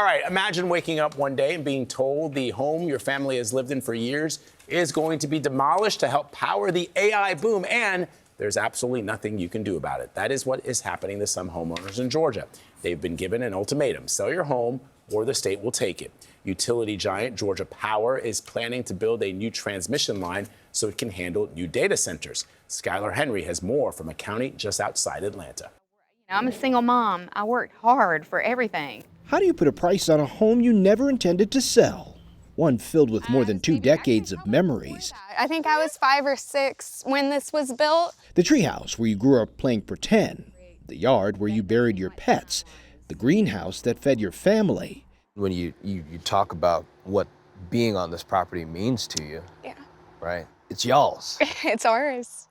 All right, imagine waking up one day and being told the home your family has lived in for years is going to be demolished to help power the AI boom, and there's absolutely nothing you can do about it. That is what is happening to some homeowners in Georgia. They've been given an ultimatum: sell your home or the state will take it. Utility giant Georgia Power is planning to build a new transmission line so it can handle new data centers. Skyler Henry has more from a county just outside Atlanta. I'm a single mom. I worked hard for everything. How do you put a price on a home you never intended to sell? One filled with more than 2 decades of memories. I think I was 5 or 6 when this was built. The treehouse where you grew up playing pretend. The yard where you buried your pets. The greenhouse that fed your family. When you talk about what being on this property means to you, Yeah. right? It's y'all's. It's ours.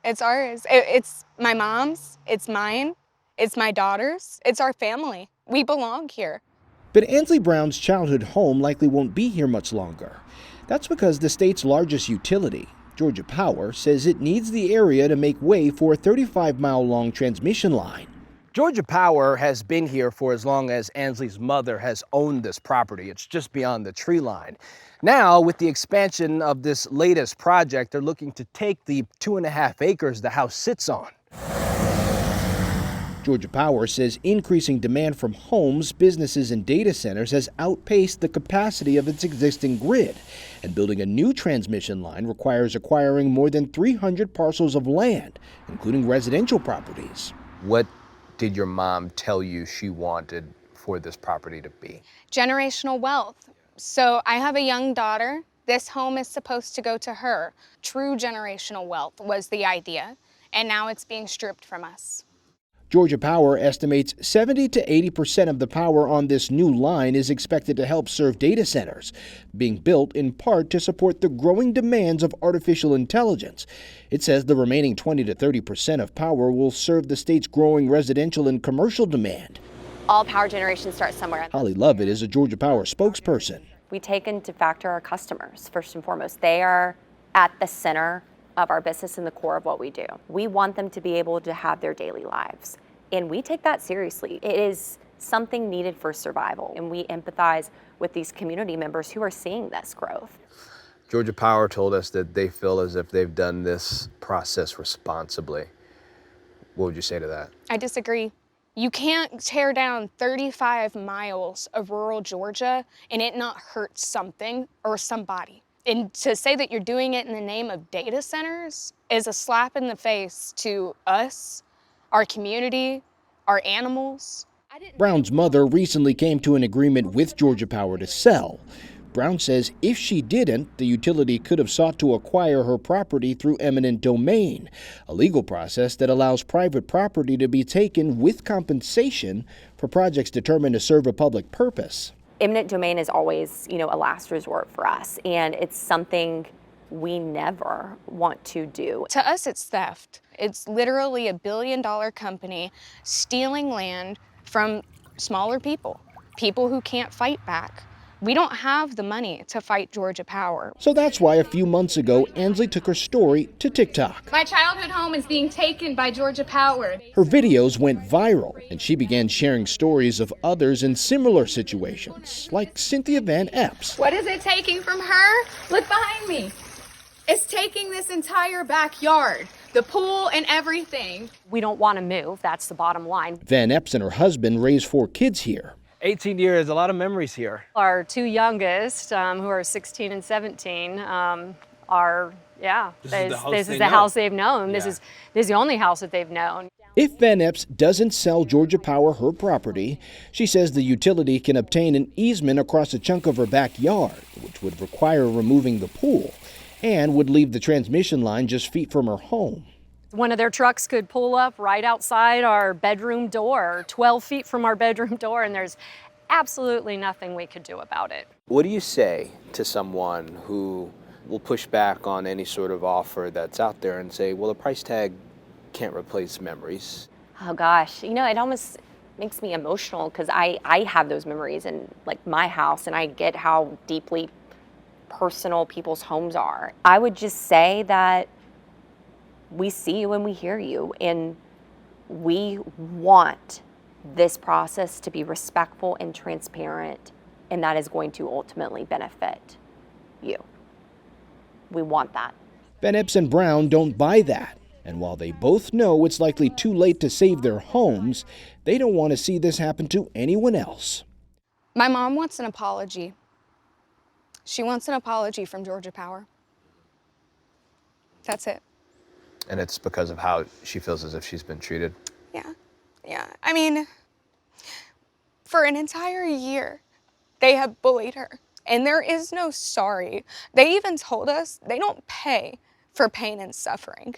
It's ours. It's my mom's. It's mine. It's my daughter's. It's our family. We belong here. But Ansley Brown's childhood home likely won't be here much longer. That's because the state's largest utility, Georgia Power, says it needs the area to make way for a 35-mile-long transmission line. Georgia Power has been here for as long as Ansley's mother has owned this property. It's just beyond the tree line. Now, with the expansion of this latest project, they're looking to take the 2.5 acres the house sits on. Georgia Power says increasing demand from homes, businesses, and data centers has outpaced the capacity of its existing grid, and building a new transmission line requires acquiring more than 300 parcels of land, including residential properties. What did your mom tell you she wanted for this property to be? Generational wealth. So I have a young daughter. This home is supposed to go to her. True generational wealth was the idea, and now it's being stripped from us. Georgia Power estimates 70 to 80% of the power on this new line is expected to help serve data centers, being built in part to support the growing demands of artificial intelligence. It says the remaining 20 to 30% of power will serve the state's growing residential and commercial demand. All power generation starts somewhere. Holly Lovett is a Georgia Power spokesperson. We take into factor our customers, first and foremost. They are at the center of our business and the core of what we do. We want them to be able to have their daily lives. And we take that seriously. It is something needed for survival. And we empathize with these community members who are seeing this growth. Georgia Power told us that they feel as if they've done this process responsibly. What would you say to that? I disagree. You can't tear down 35 miles of rural Georgia and it not hurt something or somebody. And to say that you're doing it in the name of data centers is a slap in the face to us, our community, our animals. Brown's mother recently came to an agreement with Georgia Power to sell. Brown says if she didn't, the utility could have sought to acquire her property through eminent domain, a legal process that allows private property to be taken with compensation for projects determined to serve a public purpose. Eminent domain is always, a last resort for us, and it's something we never want to do. To us, it's theft. It's literally a billion-dollar company stealing land from smaller people who can't fight back. We don't have the money to fight Georgia Power. So that's why a few months ago, Ansley took her story to TikTok. My childhood home is being taken by Georgia Power. Her videos went viral, and she began sharing stories of others in similar situations, like Cynthia Van Epps. What is it taking from her? Look behind me. It's taking this entire backyard, the pool and everything. We don't want to move, that's the bottom line. Van Epps and her husband raised 4 kids here. 18 years, a lot of memories here. Our 2 youngest, who are 16 and 17, this is the house they've known. This is the only house that they've known. If Van Epps doesn't sell Georgia Power her property, she says the utility can obtain an easement across a chunk of her backyard, which would require removing the pool and would leave the transmission line just feet from her home. One of their trucks could pull up right outside our bedroom door, 12 feet from our bedroom door, and there's absolutely nothing we could do about it. What do you say to someone who will push back on any sort of offer that's out there and say, well, the price tag can't replace memories? Oh gosh, it almost makes me emotional because I have those memories in my house, and I get how deeply personal people's homes are. I would just say that we see you and we hear you, and we want this process to be respectful and transparent, and that is going to ultimately benefit you. We want that. Ben Epps and Brown don't buy that. And while they both know it's likely too late to save their homes, they don't want to see this happen to anyone else. My mom wants an apology. She wants an apology from Georgia Power. That's it. And it's because of how she feels as if she's been treated. Yeah. I mean, for an entire year, they have bullied her. And there is no sorry. They even told us they don't pay for pain and suffering.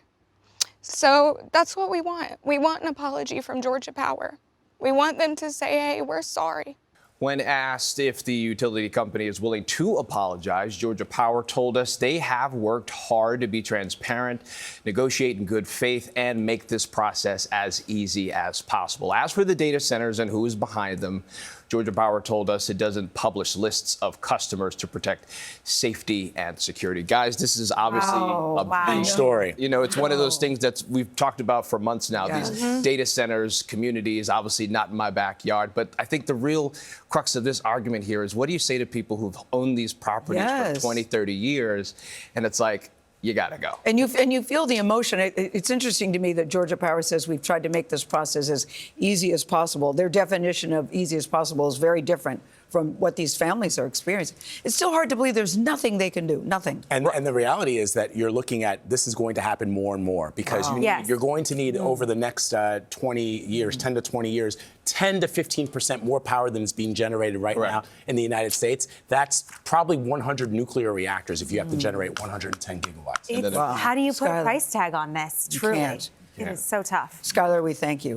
So that's what we want. We want an apology from Georgia Power. We want them to say, hey, we're sorry. When asked if the utility company is willing to apologize, Georgia Power told us they have worked hard to be transparent, negotiate in good faith, and make this process as easy as possible. As for the data centers and who is behind them, Georgia Power told us it doesn't publish lists of customers to protect safety and security. Guys, this is obviously a big story. You know, it's one of those things that we've talked about for months now. These data centers, communities, obviously not in my backyard. But I think the real crux of this argument here is, what do you say to people who've owned these properties for 20, 30 years? And it's like, you gotta go. And you feel the emotion. It's interesting to me that Georgia Power says we've tried to make this process as easy as possible. Their definition of easy as possible is very different from what these families are experiencing. It's still hard to believe there's nothing they can do, nothing. And the reality is that you're looking at this is going to happen more and more because you're going to need over the next 20 years, 10 to 20 years, 10 to 15% more power than is being generated right now in the United States. That's probably 100 nuclear reactors if you have to generate 110 gigawatts. How do you put a price tag on this? Truly, can't. It is so tough. Skyler, we thank you.